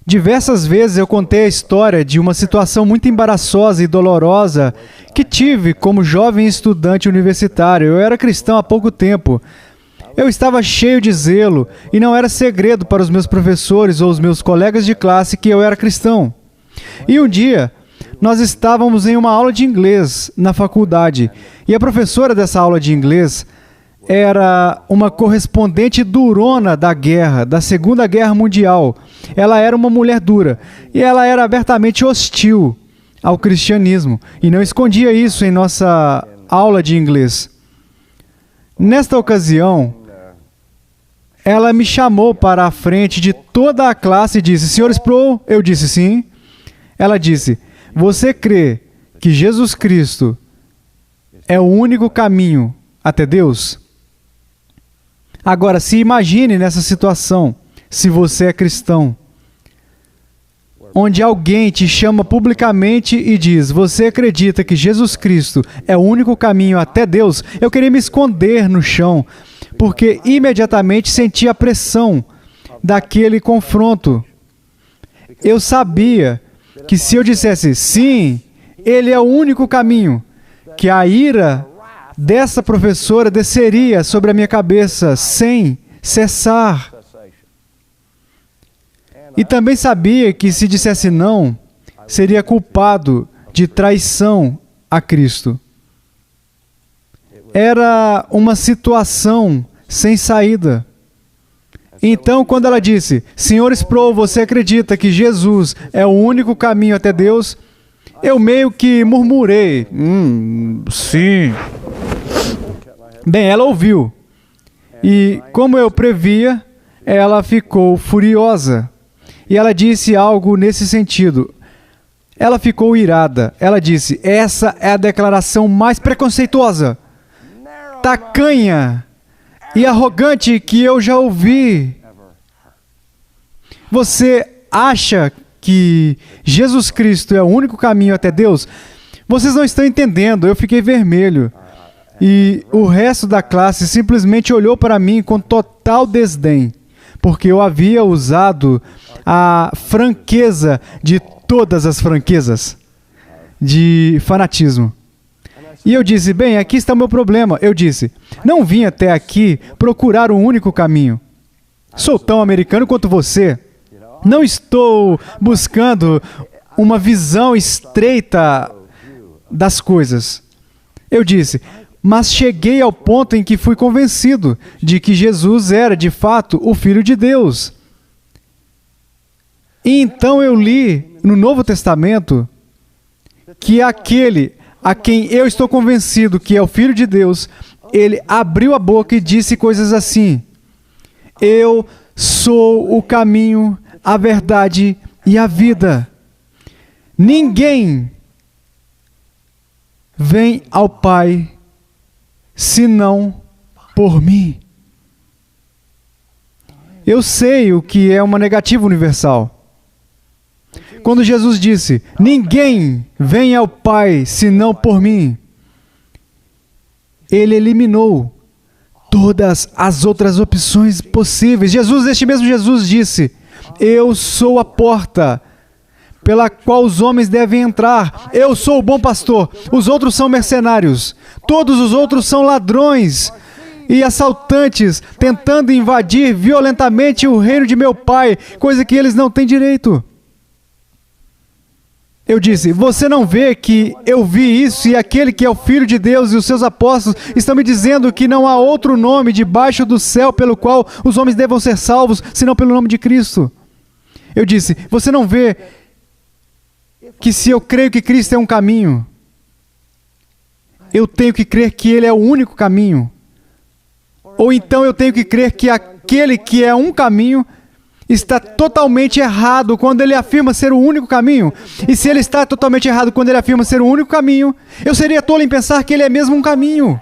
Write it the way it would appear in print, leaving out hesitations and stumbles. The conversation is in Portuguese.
Diversas vezes eu contei a história de uma situação muito embaraçosa e dolorosa que tive como jovem estudante universitário. Eu era cristão há pouco tempo. Eu estava cheio de zelo e não era segredo para os meus professores ou os meus colegas de classe que eu era cristão. E um dia, nós estávamos em uma aula de inglês na faculdade e a professora dessa aula de inglês era uma correspondente durona da guerra, da Segunda Guerra Mundial. Ela era uma mulher dura e ela era abertamente hostil ao cristianismo e não escondia isso em nossa aula de inglês. Nesta ocasião, ela me chamou para a frente de toda a classe e disse: Sr. Sproul, eu disse sim. Ela disse: você crê que Jesus Cristo é o único caminho até Deus? Agora, se imagine nessa situação, se você é cristão, onde alguém te chama publicamente e diz: você acredita que Jesus Cristo é o único caminho até Deus? Eu queria me esconder no chão, porque imediatamente senti a pressão daquele confronto. Eu sabia que se eu dissesse sim, ele é o único caminho, que a ira dessa professora desceria sobre a minha cabeça sem cessar. E também sabia que se dissesse não, seria culpado de traição a Cristo. Era uma situação sem saída. Então, quando ela disse: Sr. Sproul, você acredita que Jesus é o único caminho até Deus? Eu meio que murmurei: sim. Bem, ela ouviu. E, como eu previa, ela ficou furiosa. E ela disse algo nesse sentido. Ela ficou irada. Ela disse: essa é a declaração mais preconceituosa, tacanha e arrogante que eu já ouvi. Você acha que Jesus Cristo é o único caminho até Deus? Vocês não estão entendendo. Eu fiquei vermelho. E o resto da classe simplesmente olhou para mim com total desdém, porque eu havia usado a franqueza de todas as franquezas de fanatismo. E eu disse: bem, aqui está o meu problema. Eu disse: não vim até aqui procurar um único caminho. Sou tão americano quanto você. Não estou buscando uma visão estreita das coisas. Eu disse: mas cheguei ao ponto em que fui convencido de que Jesus era, de fato, o Filho de Deus. E então eu li no Novo Testamento que aquele a quem eu estou convencido que é o Filho de Deus, ele abriu a boca e disse coisas assim: eu sou o caminho, a verdade e a vida. Ninguém vem ao Pai senão por mim. Eu sei o que é uma negativa universal. Quando Jesus disse: ninguém vem ao Pai senão por mim, ele eliminou todas as outras opções possíveis. Este mesmo Jesus disse: eu sou a porta pela qual os homens devem entrar. Eu sou o bom pastor. Os outros são mercenários. Todos os outros são ladrões e assaltantes, tentando invadir violentamente o reino de meu Pai, coisa que eles não têm direito. Eu disse: você não vê que eu vi isso e aquele que é o Filho de Deus e os seus apóstolos estão me dizendo que não há outro nome debaixo do céu pelo qual os homens devam ser salvos, senão pelo nome de Cristo? Eu disse: você não vê que se eu creio que Cristo é um caminho, eu tenho que crer que Ele é o único caminho? Ou então eu tenho que crer que aquele que é um caminho está totalmente errado quando ele afirma ser o único caminho? E se ele está totalmente errado quando ele afirma ser o único caminho, eu seria tolo em pensar que ele é mesmo um caminho.